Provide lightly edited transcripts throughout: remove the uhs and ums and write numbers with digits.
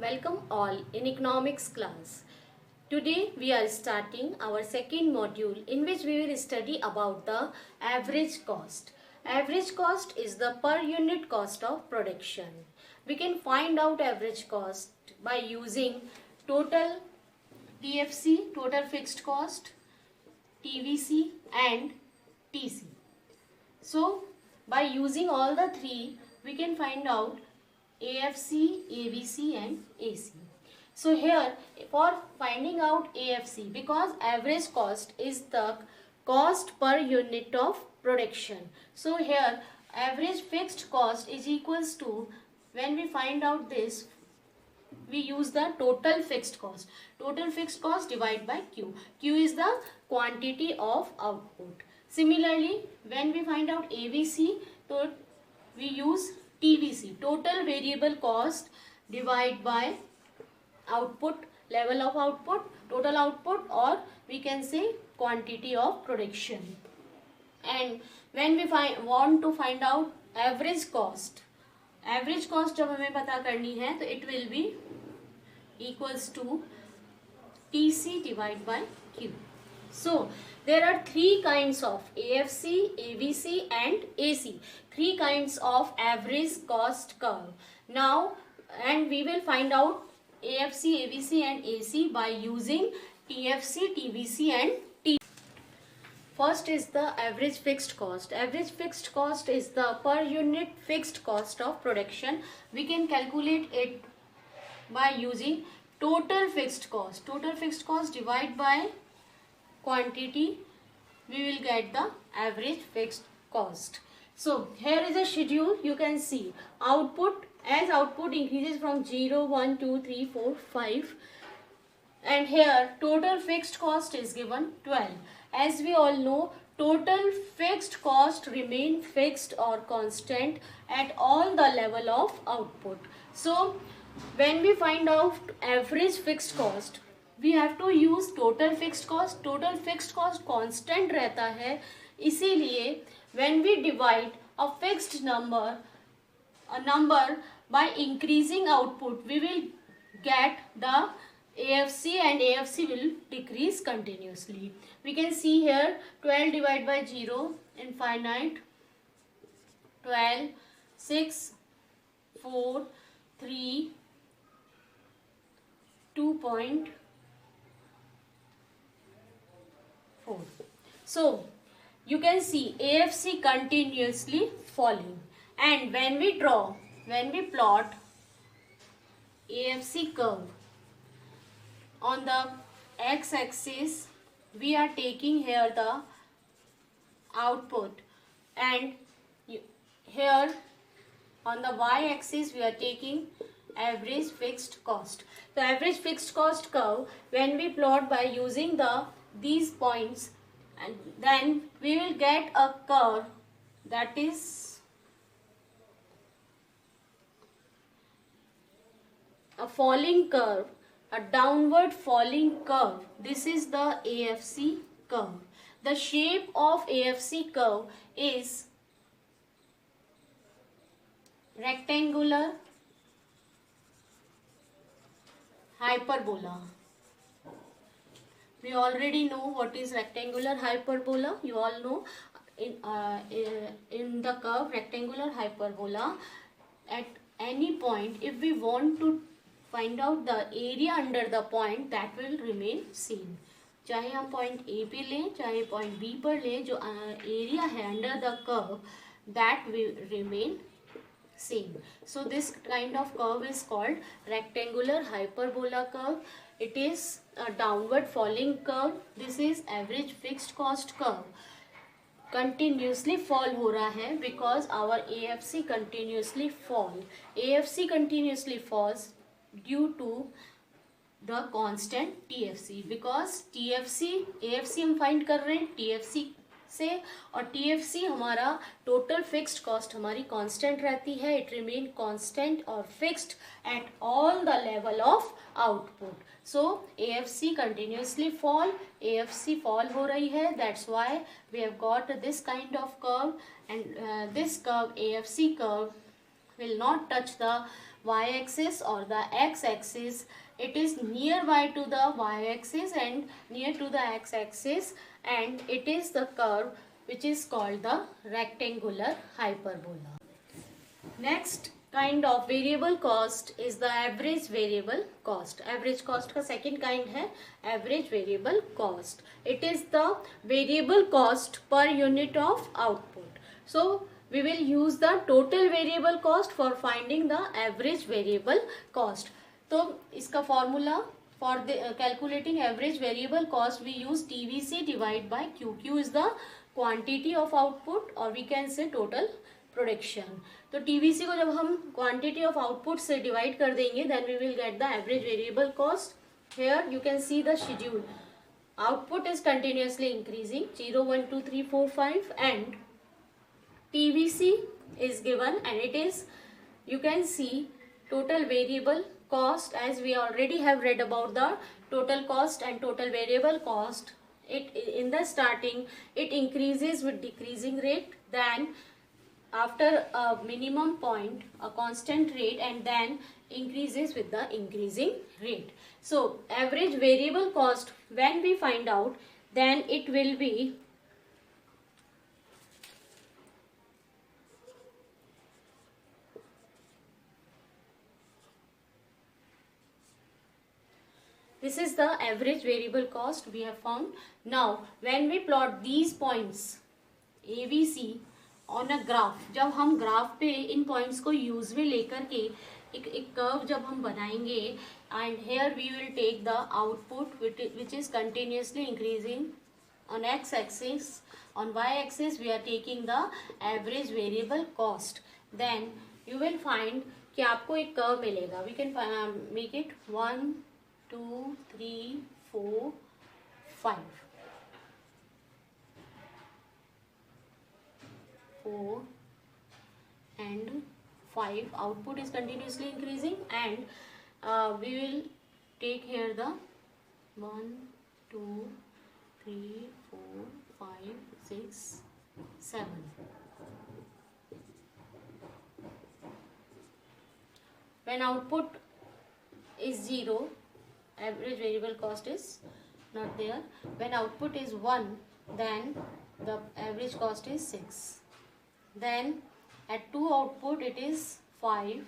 Welcome all in economics class. Today we are starting our second module in which we will study about the average cost. Average cost is the per unit cost of production. We can find out average cost by using total TFC, total fixed cost, TVC and TC. So by using all the three we can find out AFC, AVC and AC. So here for finding out AFC, because average cost is the cost per unit of production. So here average fixed cost is equals to, when we find out this, we use the total fixed cost. Total fixed cost divided by Q. Q is the quantity of output. Similarly, when we find out AVC, so we use TVC, total variable cost divided by output, level of output, total output, or we can say quantity of production. And when we want to find out average cost जब हमें पता करनी है तो it will be equals to TC divided by Q. So there are three kinds of AFC, AVC and AC. Three kinds of average cost curve. Now, and we will find out AFC, AVC and AC by using TFC, TVC and T. First is the average fixed cost. Average fixed cost is the per unit fixed cost of production. We can calculate it by using total fixed cost. Total fixed cost divided by quantity, we will get the average fixed cost. So here is a schedule. You can see output, as output increases from 0, 1, 2, 3, 4, 5, and here total fixed cost is given 12. As we all know, total fixed cost remain fixed or constant at all the level of output. So when we find out average fixed cost, we have to use total fixed cost. Total fixed cost constant रहता है, इसीलिए when we divide a fixed number by increasing output, we will get the AFC and AFC will decrease continuously. We can see here 12 divided by 0, infinite, 12, 6, 4, 3, 2.4. So you can see AFC continuously falling, and when we plot AFC curve on the x-axis, we are taking here the output, and here on the y-axis we are taking average fixed cost. The average fixed cost curve, when we plot by using these points, and then we will get a curve that is a falling curve, a downward falling curve. This is the AFC curve. The shape of AFC curve is rectangular hyperbola. We already know what is rectangular hyperbola. You all know in the curve rectangular hyperbola, at any point, if we want to find out the area under the point, that will remain same. चाहे हम point A पे लें, चाहे point B पर लें, जो area है under the curve, that will remain same. So this kind of curve is called rectangular hyperbola curve. It is a downward falling curve. This is average fixed cost curve. Continuously fall हो रहा है because our AFC continuously fall. AFC continuously falls due to the constant TFC, because AFC हम find कर रहे हैं TFC से, और TFC हमारा total fixed cost हमारी constant रहती है. It remain constant or fixed at all the level of output. So AFC continuously fall, AFC fall हो रही है. That's why we have got this kind of curve, and this curve, AFC curve, will not touch the y axis or the x axis. It is nearby to the y axis and near to the x axis, and it is the curve which is called the rectangular hyperbola. Next kind of variable cost is the average variable cost. Average cost का second kind है average variable cost. It is the variable cost per unit of output. So we will use the total variable cost for finding the average variable cost. तो इसका formula for the calculating average variable cost we use TVC divide by Q. Q is the quantity of output or we can say total production. तो TVC को जब हम quantity of output से divide कर देंगे then we will get the average variable cost. Here you can see the schedule. Output is continuously increasing 0 1 2 3 4 5 and TVC is given and it is, you can see, total variable cost. As we already have read about the total cost and total variable cost, it in the starting it increases with decreasing rate, then after a minimum point a constant rate, and then increases with the increasing rate. So average variable cost, when we find out, then it will be this is the average variable cost we have found. Now when we plot these points ABC on a graph, जब हम graph पे इन points को use में लेकर के एक curve जब हम बनाएंगे, and here we will take the output which is continuously increasing on X axis, on Y axis we are taking the average variable cost. Then you will find कि आपको एक कर्व मिलेगा. We can make it 1 2 3 4 5 4 and 5. Output is continuously increasing, and we will take here the 1 2 3 4 5 6 7. When output is 0, average variable cost is not there. When output is 1, then the average cost is 6. Then at 2 output it is 5,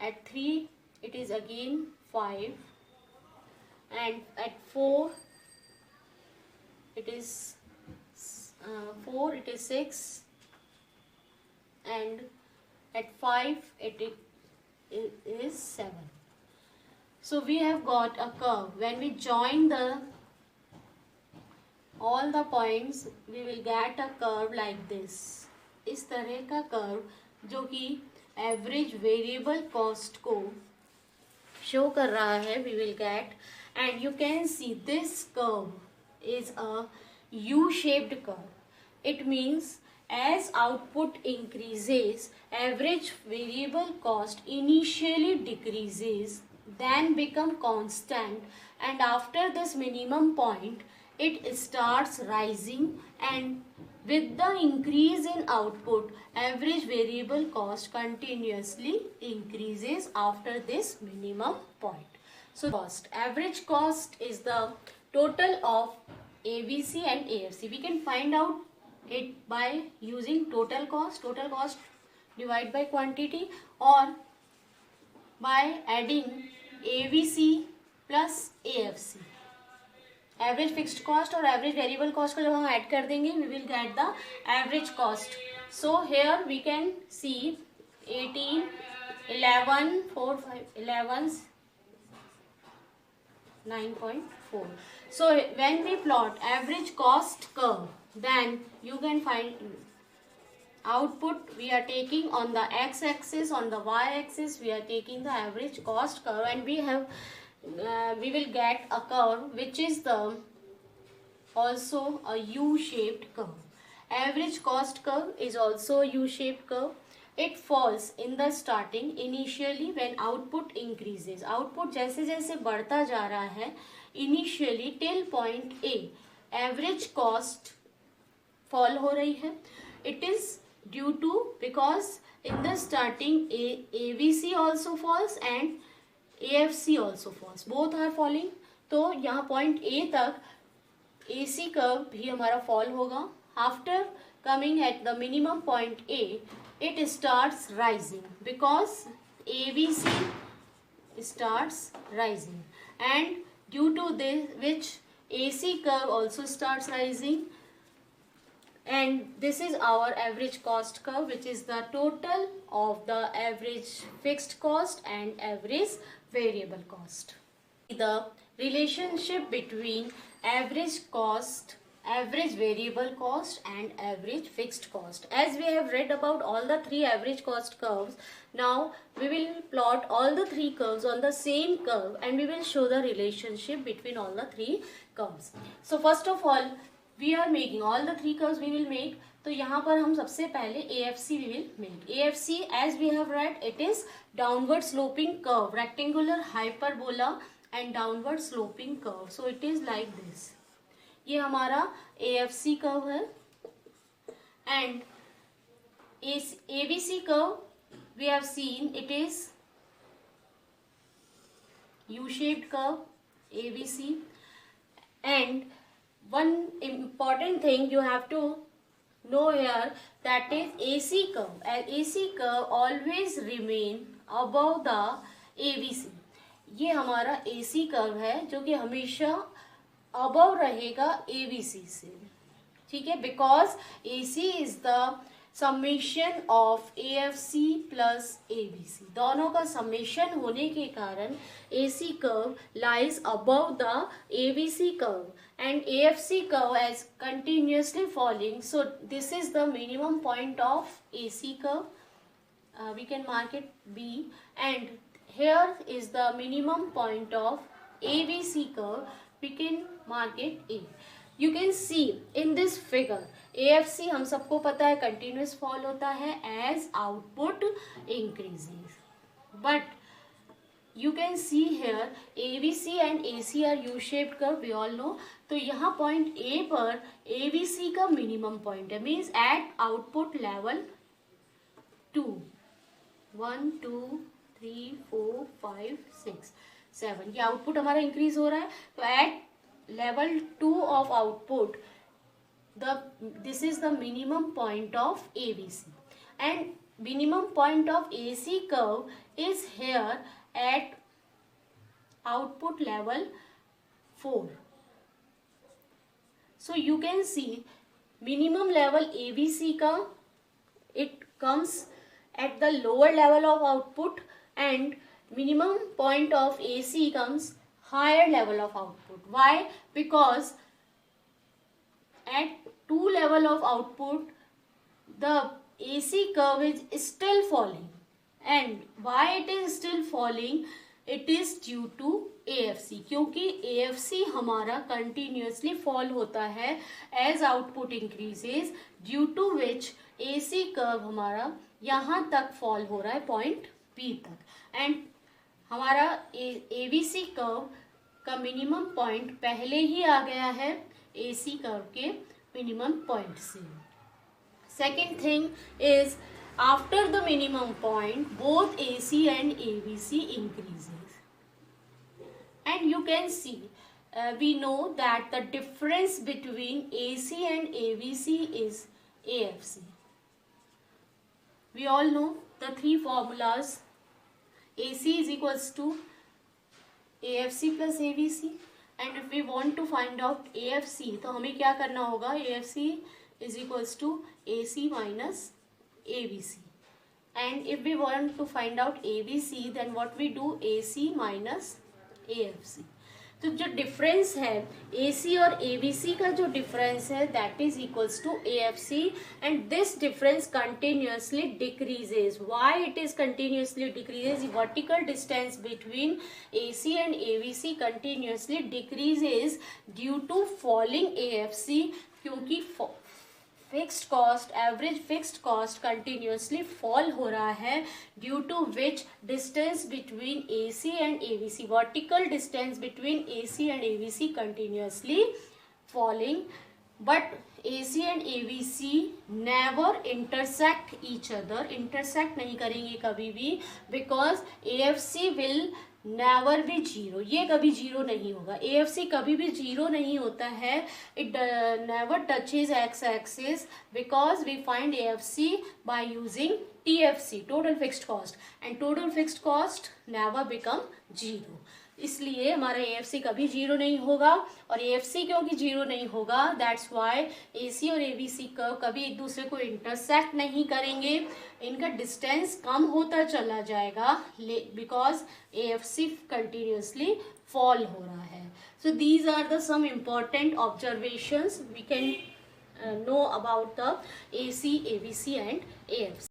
at 3 it is again 5, and at 4 it is 6, and at 5 it is 7. So we have got a curve. When we join all the points we will get a curve like this. इस तरह का curve जो कि average variable cost को show कर रहा है we will get, and you can see this curve is a U-shaped curve. It means as output increases, average variable cost initially decreases, then become constant, and after this minimum point it starts rising, and with the increase in output average variable cost continuously increases after this minimum point. So cost, average cost is the total of ABC and AFC. We can find out it by using total cost divide by quantity, or by adding ABC plus AFC. Average fixed cost और average variable cost को जब हम add कर देंगे we will get the average cost. So here we can see 18 11 4 5 11 9.4. So when we plot average cost curve, then you can find output we are taking on the x axis, on the y axis we are taking the average cost curve, and we will get a curve which is also a U-shaped curve. Average cost curve is also a U-shaped curve. It falls in the starting initially when output increases. Output जैसे जैसे बढ़ता जा रहा है initially till point A, average cost fall हो रही है. It is due to, because in the starting AVC also falls and AFC also falls, both are falling. तो यहाँ पॉइंट A तक AC कर्व भी हमारा फॉल होगा. After coming at the minimum point A, it starts rising because AVC starts rising, and due to this which AC curve also starts rising, and this is our average cost curve, which is the total of the average fixed cost and average variable cost. The relationship between average cost, average variable cost and average fixed cost. As we have read about all the three average cost curves, now we will plot all the three curves on the same curve and we will show the relationship between all the three curves. So first of all, we are making all the three curves we will make. तो यहाँ पर हम सबसे पहले AFC we will make. AFC, as we have read, it is downward sloping curve, rectangular hyperbola and downward sloping curve. So it is like this. ये हमारा AFC curve है. And ABC curve we have seen, it is U-shaped curve ABC. And one important thing you have to know here, that is AC curve. And AC curve always remain above the AVC. ये हमारा AC curve है जो कि हमेशा above रहेगा ABC से, ठीक है, because AC is the summation of AFC plus ABC. दोनों का समेशन होने के कारण AC curve lies above the ABC curve and AFC curve as continuously falling. So this is the minimum point of AC curve. We can mark it B, and here is the minimum point of ABC curve. We can mark it A. You can see in this figure AFC हम सबको पता है continuous fall होता है as output increases, but you can see here ABC and AC are U-shaped curve, we all know. तो यहाँ point A पर ABC का minimum point है, means at output level 2, 1 2 3 4 5 6 7, ये output हमारा increase हो रहा है. तो at level 2 of output, this is the minimum point of ABC, and minimum point of AC curve is here at output level 4. So you can see minimum level ABC का it comes at the lower level of output, and minimum point of AC comes higher level of output. Why? Because at 2 level of output the AC curve is still falling. And why it is still falling? It is due to AFC, क्योंकि AFC हमारा continuously fall होता है as output increases, due to which AC curve हमारा यहाँ तक fall हो रहा है point B तक, and हमारा ABC curve का minimum point पहले ही आ गया है AC curve के minimum point से. Second thing is, after the minimum point, both AC and ABC increases. And you can see, we know that the difference between AC and ABC is AFC. We all know the three formulas. AC is equals to AFC plus ABC. And if we want to find out AFC, तो हमें क्या करना होगा? AFC is equals to AC minus ABC. And if we want to find out ABC, then what we do? AC minus AFC. तो जो difference है AC और ABC का जो डिफरेंस है, that is equals to AFC, and this difference continuously decreases. Why it is continuously decreases? The vertical distance between AC and ABC continuously decreases due to falling AFC, क्योंकि fixed cost, average fixed cost continuously fall हो रहा है, due to which distance between AC and ABC, vertical distance between AC and ABC continuously falling but AC and ABC never intersect each other. intersect नहीं करेंगे कभी भी, because AFC will never be zero. ये कभी zero नहीं होगा. AFC कभी भी जीरो नहीं होता है. It never touches x axis because we find AFC by using TFC, total fixed cost, and total fixed cost never become zero. इसलिए हमारा AFC कभी जीरो नहीं होगा. और AFC क्योंकि जीरो नहीं होगा, दैट्स वाई AC और ABC कभी एक दूसरे को इंटरसेक्ट नहीं करेंगे. इनका डिस्टेंस कम होता चला जाएगा बिकॉज AFC कंटिन्यूसली फॉल हो रहा है. So these are the some important observations we can know about the AC, ABC and AFC.